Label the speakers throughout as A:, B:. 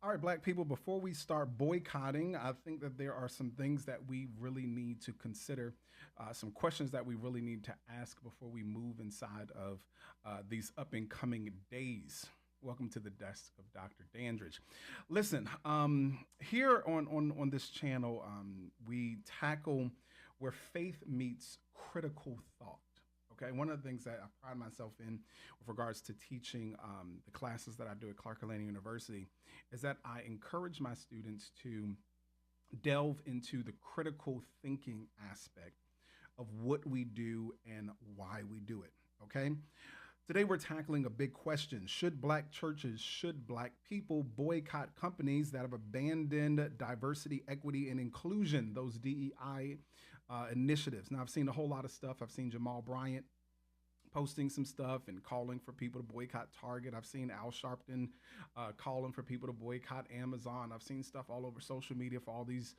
A: All right, Black people, before we start boycotting, I think that there are some things that we really need to consider, some questions that we really need to ask before we move inside of these up and coming days. Welcome to the desk of Dr. Dandridge. Listen, here on this channel, we tackle where faith meets critical thought. Okay, one of the things that I pride myself in with regards to teaching the classes that I do at Clark Atlanta University is that I encourage my students to delve into the critical thinking aspect of what we do and why we do it. Okay. Today, we're tackling a big question. Should Black churches, should Black people boycott companies that have abandoned diversity, equity, and inclusion, those DEI initiatives? Now, I've seen a whole lot of stuff. I've seen Jamal Bryant posting some stuff and calling for people to boycott Target. I've seen Al Sharpton calling for people to boycott Amazon. I've seen stuff all over social media for all these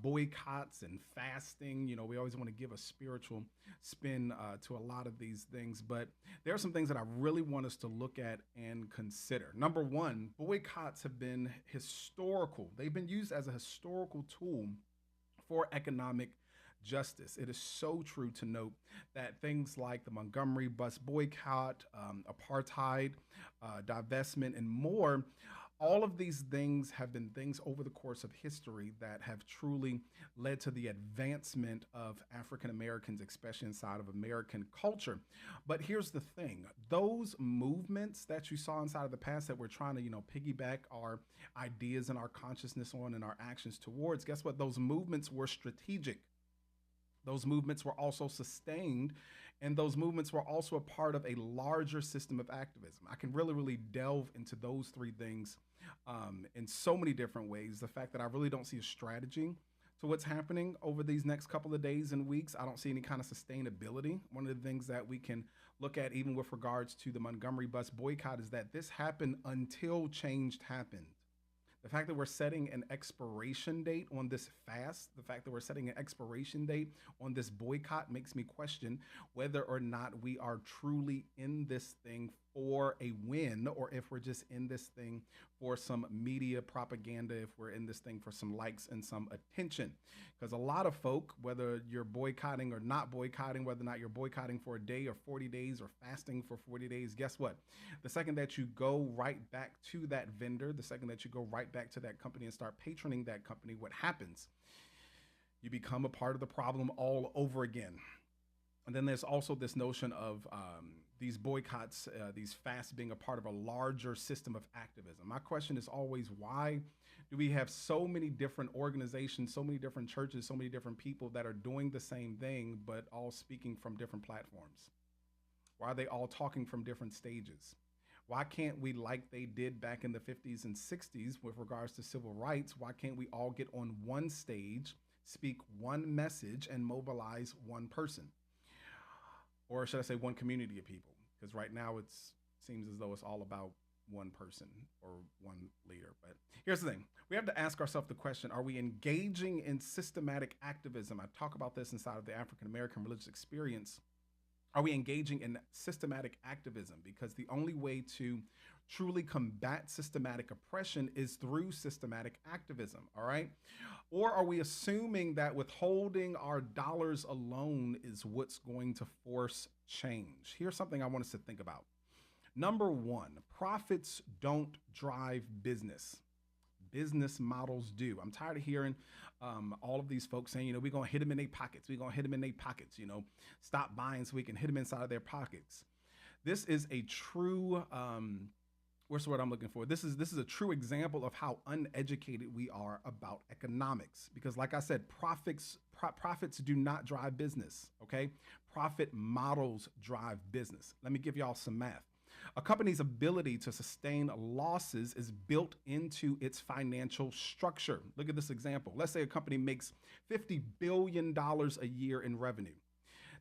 A: boycotts and fasting. You know, we always want to give a spiritual spin to a lot of these things, but there are some things that I really want us to look at and consider. Number one, boycotts have been historical. They've been used as a historical tool for economic justice. It is so true to note that things like the Montgomery bus boycott, apartheid, divestment, and more, all of these things have been things over the course of history that have truly led to the advancement of African Americans, especially inside of American culture. But here's the thing, those movements that you saw inside of the past that we're trying to, piggyback our ideas and our consciousness on and our actions towards, guess what? Those movements were strategic. Those movements were also sustained, and those movements were also a part of a larger system of activism. I can really delve into those three things in so many different ways. The fact that I really don't see a strategy to what's happening over these next couple of days and weeks. I don't see any kind of sustainability. One of the things that we can look at, even with regards to the Montgomery bus boycott, is that this happened until change happened. The fact that we're setting an expiration date on this fast, the fact that we're setting an expiration date on this boycott makes me question whether or not we are truly in this thing for a win, or if we're just in this thing for some media propaganda, if we're in this thing for some likes and some attention. Because a lot of folk, whether you're boycotting or not boycotting, whether or not you're boycotting for a day or 40 days or fasting for 40 days, guess what? The second that you go right back to that vendor, the second that you go right back to that company and start patroning that company, what happens? You become a part of the problem all over again. And then there's also this notion of these boycotts, these fasts being a part of a larger system of activism. My question is always, why do we have so many different organizations, so many different churches, so many different people that are doing the same thing, but all speaking from different platforms? Why are they all talking from different stages? Why can't we, like they did back in the 50s and 60s with regards to civil rights, why can't we all get on one stage, speak one message, and mobilize one person? Or should I say one community of people? Because right now it seems as though it's all about one person or one leader. But here's the thing. We have to ask ourselves the question, are we engaging in systematic activism? I talk about this inside of the African American religious experience. Are we engaging in systematic activism? Because the only way to truly combat systematic oppression is through systematic activism, all right? Or are we assuming that withholding our dollars alone is what's going to force change? Here's something I want us to think about. Number one, profits don't drive business. Business models do. I'm tired of hearing all of these folks saying, we're going to hit them in their pockets. We're going to hit them in their pockets, stop buying so we can hit them inside of their pockets. This is a true, what's the word I'm looking for? This is a true example of how uneducated we are about economics. Because like I said, profits do not drive business, okay? Profit models drive business. Let me give y'all some math. A company's ability to sustain losses is built into its financial structure. Look at this example. Let's say a company makes $50 billion a year in revenue.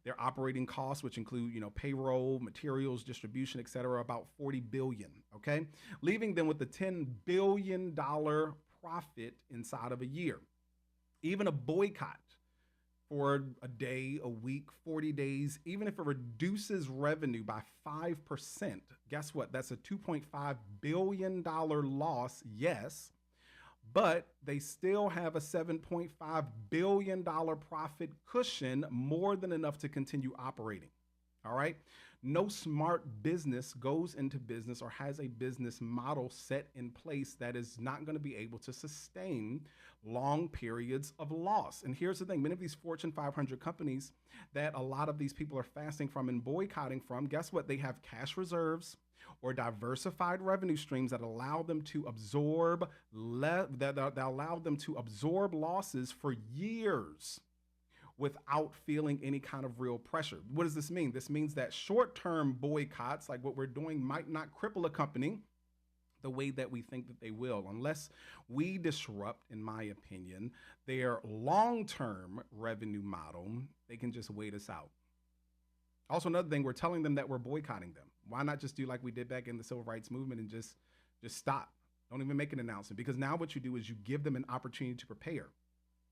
A: Their operating costs, which include, payroll, materials, distribution, et cetera, about $40 billion, okay? Leaving them with a $10 billion profit inside of a year. Even a boycott for a day, a week, 40 days, even if it reduces revenue by 5%, guess what? That's a $2.5 billion loss, yes, but they still have a $7.5 billion profit cushion, more than enough to continue operating. All right. No smart business goes into business or has a business model set in place that is not going to be able to sustain long periods of loss. And here's the thing, many of these Fortune 500 companies that a lot of these people are fasting from and boycotting from, guess what? They have cash reserves or diversified revenue streams that allow them to absorb that allow them to absorb losses for years without feeling any kind of real pressure. What does this mean? This means that short-term boycotts, like what we're doing, might not cripple a company the way that we think that they will, unless we disrupt, in my opinion, their long-term revenue model. They can just wait us out. Also, another thing, we're telling them that we're boycotting them. Why not just do like we did back in the civil rights movement and just stop? Don't even make an announcement, because now what you do is you give them an opportunity to prepare.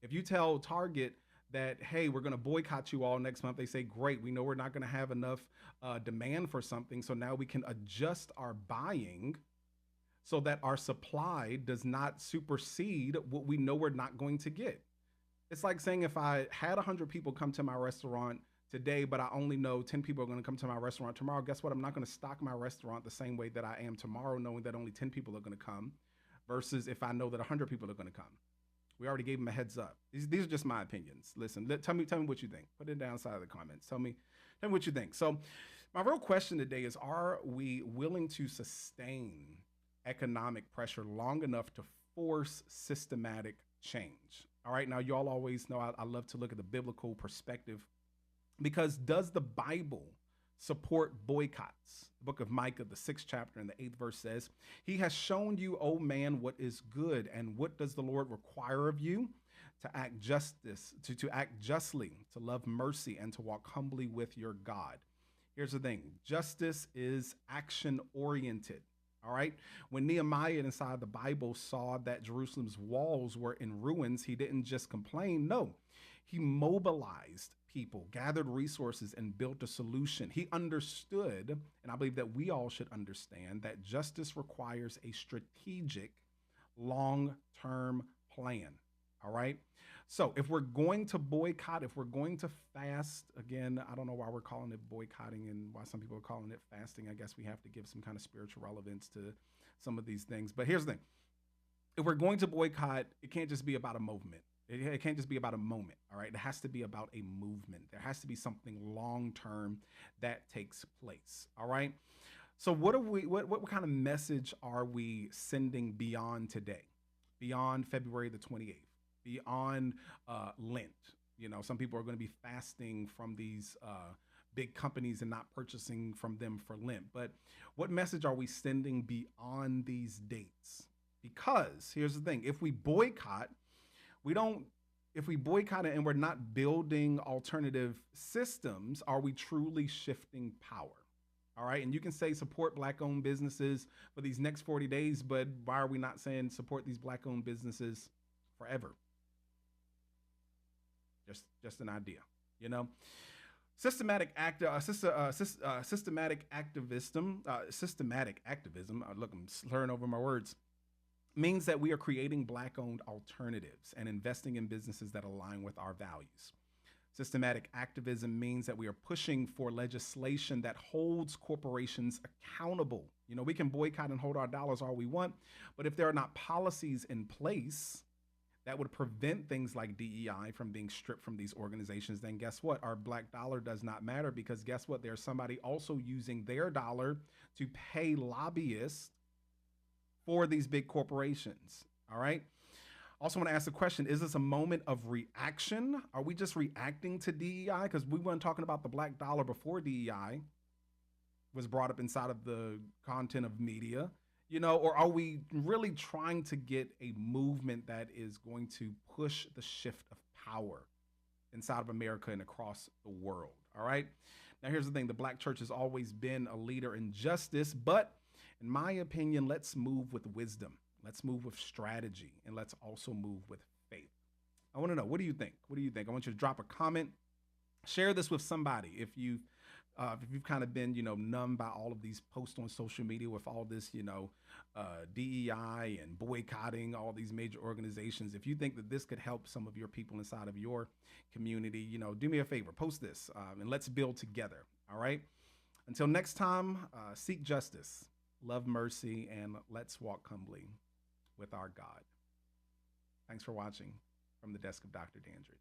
A: If you tell Target that, hey, we're going to boycott you all next month, they say, great, we know we're not going to have enough demand for something, so now we can adjust our buying so that our supply does not supersede what we know we're not going to get. It's like saying, if I had 100 people come to my restaurant today, but I only know 10 people are going to come to my restaurant tomorrow, guess what? I'm not going to stock my restaurant the same way that I am tomorrow, knowing that only 10 people are going to come, versus if I know that 100 people are going to come. We already gave them a heads up. These are just my opinions. Listen, tell me what you think. Put it down inside of the comments. Tell me what you think. So my real question today is, are we willing to sustain economic pressure long enough to force systematic change? All right. Now, y'all always know I love to look at the biblical perspective, because does the Bible support boycotts? The book of Micah, the 6th chapter and the 8th verse says, he has shown you, O man, what is good. And what does the Lord require of you? To act justice, to act justly, to love mercy, and to walk humbly with your God. Here's the thing. Justice is action oriented. All right. When Nehemiah inside the Bible saw that Jerusalem's walls were in ruins, he didn't just complain. No, he mobilized people, gathered resources, and built a solution. He understood, and I believe that we all should understand, that justice requires a strategic, long-term plan. All right. So if we're going to boycott, if we're going to fast, again, I don't know why we're calling it boycotting and why some people are calling it fasting. I guess we have to give some kind of spiritual relevance to some of these things. But here's the thing. If we're going to boycott, it can't just be about a movement. It can't just be about a moment. All right. It has to be about a movement. There has to be something long-term that takes place. All right. So what kind of message are we sending beyond today, beyond February the 28th? Beyond Lent? You know, some people are going to be fasting from these big companies and not purchasing from them for Lent. But what message are we sending beyond these dates? Because here's the thing. If we boycott it and we're not building alternative systems, are we truly shifting power? All right. And you can say support Black-owned businesses for these next 40 days, but why are we not saying support these Black-owned businesses forever? Just an idea, you know. Systematic activism. Look, I'm slurring over my words. Means that we are creating Black-owned alternatives and investing in businesses that align with our values. Systematic activism means that we are pushing for legislation that holds corporations accountable. You know, we can boycott and hold our dollars all we want, but if there are not policies in place that would prevent things like DEI from being stripped from these organizations, then guess what? Our black dollar does not matter, because guess what? There's somebody also using their dollar to pay lobbyists for these big corporations. All right. Also want to ask the question, is this a moment of reaction? Are we just reacting to DEI? Because we weren't talking about the black dollar before DEI was brought up inside of the content of media, you know, or are we really trying to get a movement that is going to push the shift of power inside of America and across the world? All right. Now, here's the thing. The Black church has always been a leader in justice, but in my opinion, let's move with wisdom. Let's move with strategy, and let's also move with faith. I want to know, what do you think? What do you think? I want you to drop a comment. Share this with somebody. If you If you've kind of been, numb by all of these posts on social media with all this, DEI and boycotting all these major organizations, if you think that this could help some of your people inside of your community, do me a favor, post this, and let's build together. All right. Until next time, seek justice, love mercy, and let's walk humbly with our God. Thanks for watching from the desk of Dr. Dandridge.